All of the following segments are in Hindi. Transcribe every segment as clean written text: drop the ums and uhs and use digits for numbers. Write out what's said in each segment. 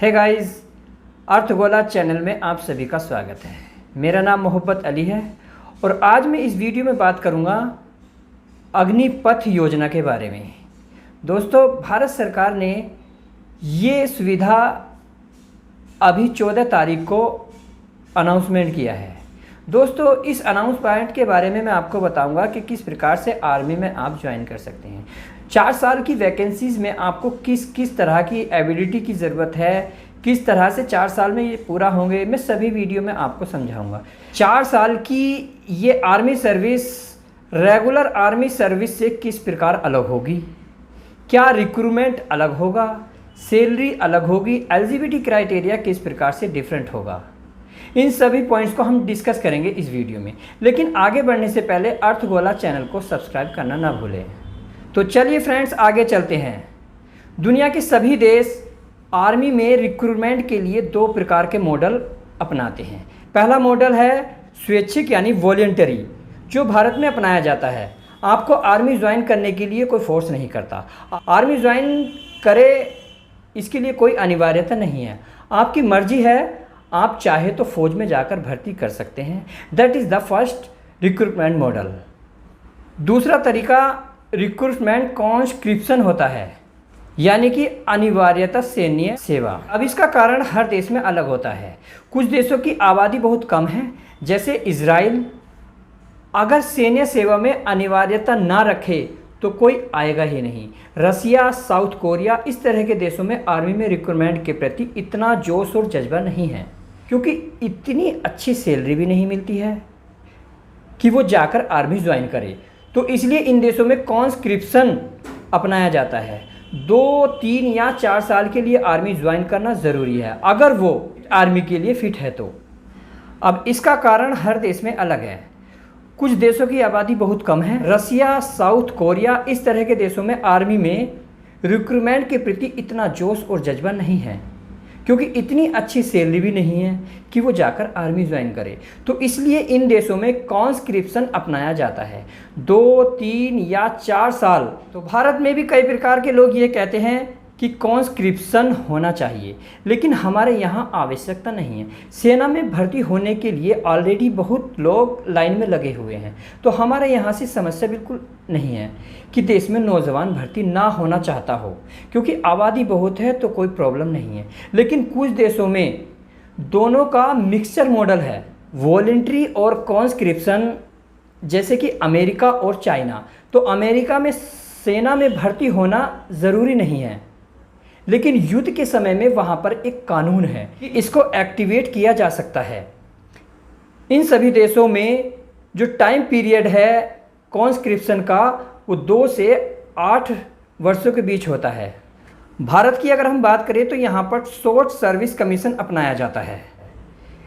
हे गाइस, अर्थगोला चैनल में आप सभी का स्वागत है। मेरा नाम मोहब्बत अली है और आज मैं इस वीडियो में बात करूंगा अग्निपथ योजना के बारे में। दोस्तों, भारत सरकार ने ये सुविधा अभी 14 तारीख को अनाउंसमेंट किया है। दोस्तों, इस अनाउंसमेंट के बारे में मैं आपको बताऊंगा कि किस प्रकार से आर्मी में आप ज्वाइन कर सकते हैं। 4 साल की वैकेंसीज़ में आपको किस तरह की एबिलिटी की ज़रूरत है, किस तरह से 4 साल में ये पूरा होंगे, मैं सभी वीडियो में आपको समझाऊंगा। 4 साल की ये army service regular army service से किस प्रकार अलग होगी, क्या रिक्रूटमेंट अलग होगा, सैलरी अलग होगी, एलिजिबिलिटी क्राइटेरिया किस प्रकार से डिफरेंट होगा, इन सभी पॉइंट्स को हम डिस्कस करेंगे इस वीडियो में। लेकिन आगे बढ़ने से पहले अर्थगोला चैनल को सब्सक्राइब करना ना भूलें। तो चलिए फ्रेंड्स, आगे चलते हैं। दुनिया के सभी देश आर्मी में रिक्रूटमेंट के लिए 2 प्रकार के मॉडल अपनाते हैं। पहला मॉडल है स्वैच्छिक यानी वॉलंटरी, जो भारत में अपनाया जाता है। आपको आर्मी ज्वाइन करने के लिए कोई फोर्स नहीं करता। आर्मी ज्वाइन करे इसके लिए कोई अनिवार्यता नहीं है, आपकी मर्जी है। आप चाहे तो फौज में जाकर भर्ती कर सकते हैं। That is the first recruitment model. दूसरा तरीका रिक्रूटमेंट कॉन्स्क्रिप्शन होता है, यानी कि अनिवार्यता सैन्य सेवा। अब इसका कारण हर देश में अलग होता है। कुछ देशों की आबादी बहुत कम है, जैसे इजराइल। अगर सैन्य सेवा में अनिवार्यता ना रखे तो कोई आएगा ही नहीं। रसिया, साउथ कोरिया, इस तरह के देशों में आर्मी में रिक्रूटमेंट के प्रति इतना जोश और जज्बा नहीं है, क्योंकि इतनी अच्छी सैलरी भी नहीं मिलती है कि वो जाकर आर्मी ज्वाइन करे। तो इसलिए इन देशों में कॉन्स्क्रिप्शन अपनाया जाता है। 2, 3 या 4 साल के लिए आर्मी ज्वाइन करना ज़रूरी है, अगर वो आर्मी के लिए फिट है तो। अब इसका कारण हर देश में अलग है। कुछ देशों की आबादी बहुत कम है, रसिया, साउथ कोरिया, इस तरह के देशों में आर्मी में रिक्रूटमेंट के प्रति इतना जोश और जज्बा नहीं है, क्योंकि इतनी अच्छी सैलरी भी नहीं है कि वो जाकर आर्मी ज्वाइन करे। तो इसलिए इन देशों में कॉन्स्क्रिप्शन अपनाया जाता है 2, 3 या 4 साल। तो भारत में भी कई प्रकार के लोग ये कहते हैं कि कॉन्स्क्रिप्शन होना चाहिए, लेकिन हमारे यहाँ आवश्यकता नहीं है। सेना में भर्ती होने के लिए ऑलरेडी बहुत लोग लाइन में लगे हुए हैं। तो हमारे यहाँ से समस्या बिल्कुल नहीं है कि देश में नौजवान भर्ती ना होना चाहता हो, क्योंकि आबादी बहुत है तो कोई प्रॉब्लम नहीं है। लेकिन कुछ देशों में दोनों का मिक्सचर मॉडल है, वॉलंटरी और कॉन्स्क्रिप्शन, जैसे कि अमेरिका और चाइना। तो अमेरिका में सेना में भर्ती होना ज़रूरी नहीं है, लेकिन युद्ध के समय में वहाँ पर एक कानून है कि इसको एक्टिवेट किया जा सकता है। इन सभी देशों में जो टाइम पीरियड है कॉन्स्क्रिप्शन का, वो 2 से 8 वर्षों के बीच होता है। भारत की अगर हम बात करें तो यहाँ पर शॉर्ट सर्विस कमीशन अपनाया जाता है।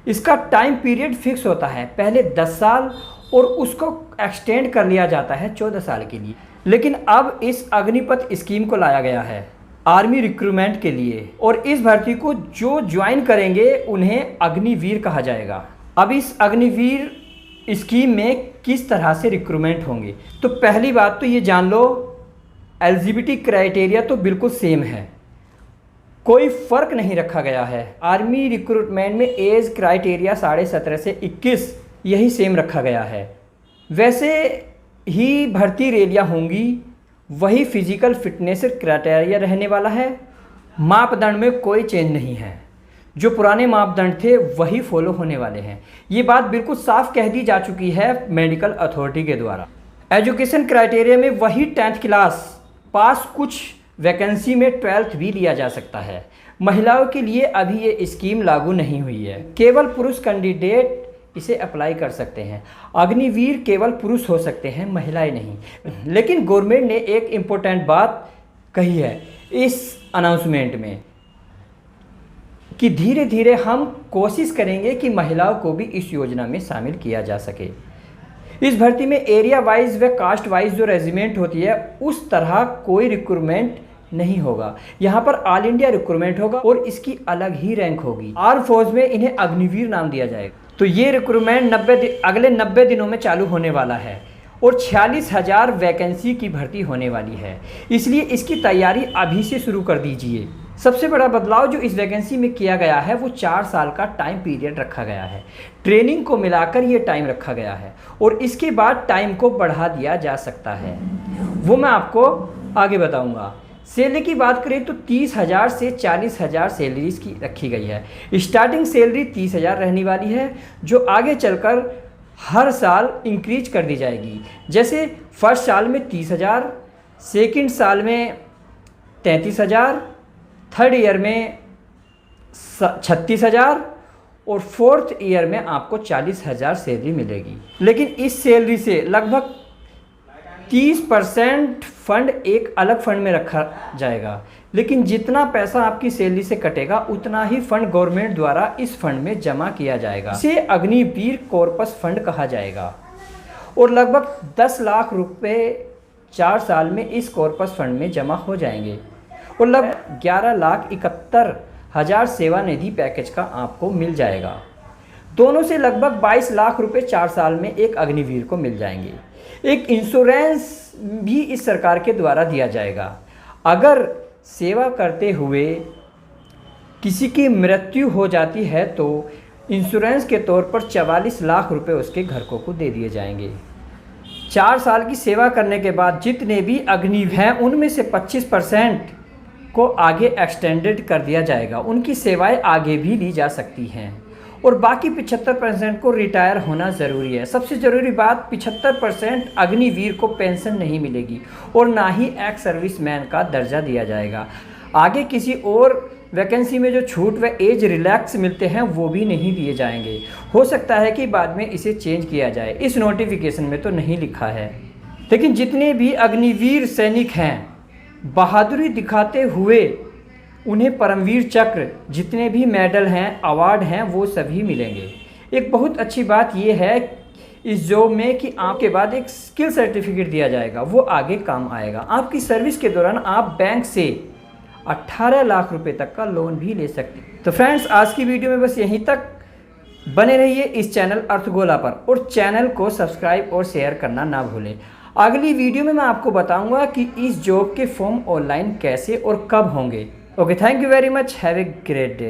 इसका टाइम पीरियड फिक्स होता है, पहले 10 साल और उसको एक्सटेंड कर लिया जाता है 14 साल के लिए। लेकिन अब इस अग्निपथ स्कीम को लाया गया है आर्मी रिक्रूटमेंट के लिए, और इस भर्ती को जो ज्वाइन करेंगे उन्हें अग्निवीर कहा जाएगा। अब इस अग्निवीर स्कीम में किस तरह से रिक्रूटमेंट होंगे, तो पहली बात तो ये जान लो, एलिजिबिलिटी क्राइटेरिया तो बिल्कुल सेम है, कोई फ़र्क नहीं रखा गया है। आर्मी रिक्रूटमेंट में एज क्राइटेरिया 17.5 से 21 यही सेम रखा गया है। वैसे ही भर्ती रैलियाँ होंगी, वही फिजिकल फिटनेस क्राइटेरिया रहने वाला है। मापदंड में कोई चेंज नहीं है, जो पुराने मापदंड थे वही फॉलो होने वाले हैं। ये बात बिल्कुल साफ कह दी जा चुकी है मेडिकल अथॉरिटी के द्वारा। एजुकेशन क्राइटेरिया में वही 10th क्लास पास, कुछ वैकेंसी में 12th भी लिया जा सकता है। महिलाओं के लिए अभी ये स्कीम लागू नहीं हुई है, केवल पुरुष कैंडिडेट इसे अप्लाई कर सकते हैं। अग्निवीर केवल पुरुष हो सकते हैं, महिलाएं नहीं। लेकिन गवर्नमेंट ने एक इम्पोर्टेंट बात कही है इस अनाउंसमेंट में कि धीरे धीरे हम कोशिश करेंगे कि महिलाओं को भी इस योजना में शामिल किया जा सके। इस भर्ती में एरिया वाइज व कास्ट वाइज जो रेजिमेंट होती है उस तरह कोई रिक्रूटमेंट नहीं होगा। यहाँ पर ऑल इंडिया रिक्रूटमेंट होगा और इसकी अलग ही रैंक होगी। आर्म फोर्स में इन्हें अग्निवीर नाम दिया जाएगा। तो ये रिक्रूटमेंट अगले 90 दिनों में चालू होने वाला है और 46,000 वैकेंसी की भर्ती होने वाली है। इसलिए इसकी तैयारी अभी से शुरू कर दीजिए। सबसे बड़ा बदलाव जो इस वैकेंसी में किया गया है वो 4 साल का टाइम पीरियड रखा गया है। ट्रेनिंग को मिलाकर ये टाइम रखा गया है और इसके बाद टाइम को बढ़ा दिया जा सकता है, वो मैं आपको आगे बताऊंगा। सैलरी की बात करें तो 30,000 से 40,000 सैलरीज की रखी गई है। स्टार्टिंग सैलरी 30,000 रहने वाली है, जो आगे चलकर हर साल इंक्रीज कर दी जाएगी। जैसे फर्स्ट साल में 30,000, सेकंड साल में 33,000, थर्ड ईयर में 36,000 और फोर्थ ईयर में आपको 40,000 सैलरी मिलेगी। लेकिन इस सैलरी से लगभग 30% फंड एक अलग फंड में रखा जाएगा, लेकिन जितना पैसा आपकी सैलरी से कटेगा उतना ही फंड गवर्नमेंट द्वारा इस फंड में जमा किया जाएगा। इसे अग्निवीर कॉर्पस फंड कहा जाएगा और लगभग 10 लाख रुपए 4 साल में इस कॉर्पस फंड में जमा हो जाएंगे और लगभग 11,71,000 सेवा निधि पैकेज का आपको मिल जाएगा। दोनों से लगभग 22 लाख रुपए 4 साल में एक अग्निवीर को मिल जाएंगे। एक इंश्योरेंस भी इस सरकार के द्वारा दिया जाएगा। अगर सेवा करते हुए किसी की मृत्यु हो जाती है तो इंश्योरेंस के तौर पर 44 लाख रुपए उसके घरकों को दे दिए जाएंगे। 4 साल की सेवा करने के बाद जितने भी अग्निवीर हैं उनमें से 25% को आगे एक्सटेंडेड कर दिया जाएगा, उनकी सेवाएं आगे भी ली जा सकती हैं और बाकी 75% को रिटायर होना ज़रूरी है। सबसे ज़रूरी बात, 75% अग्निवीर को पेंशन नहीं मिलेगी और ना ही एक्स सर्विसमैन का दर्जा दिया जाएगा। आगे किसी और वैकेंसी में जो छूट व एज रिलैक्स मिलते हैं वो भी नहीं दिए जाएंगे। हो सकता है कि बाद में इसे चेंज किया जाए, इस नोटिफिकेशन में तो नहीं लिखा है। लेकिन जितने भी अग्निवीर सैनिक हैं, बहादुरी दिखाते हुए उन्हें परमवीर चक्र, जितने भी मेडल हैं, अवार्ड हैं, वो सभी मिलेंगे। एक बहुत अच्छी बात यह है इस जॉब में कि आपके बाद एक स्किल सर्टिफिकेट दिया जाएगा, वो आगे काम आएगा। आपकी सर्विस के दौरान आप बैंक से 18 लाख रुपए तक का लोन भी ले सकते हैं। तो फ्रेंड्स, आज की वीडियो में बस यहीं तक। बने रहिए इस चैनल अर्थगोला पर और चैनल को सब्सक्राइब और शेयर करना ना भूलें। अगली वीडियो में मैं आपको बताऊंगा कि इस जॉब के फॉर्म ऑनलाइन कैसे और कब होंगे। Okay, thank you very much, have a great day.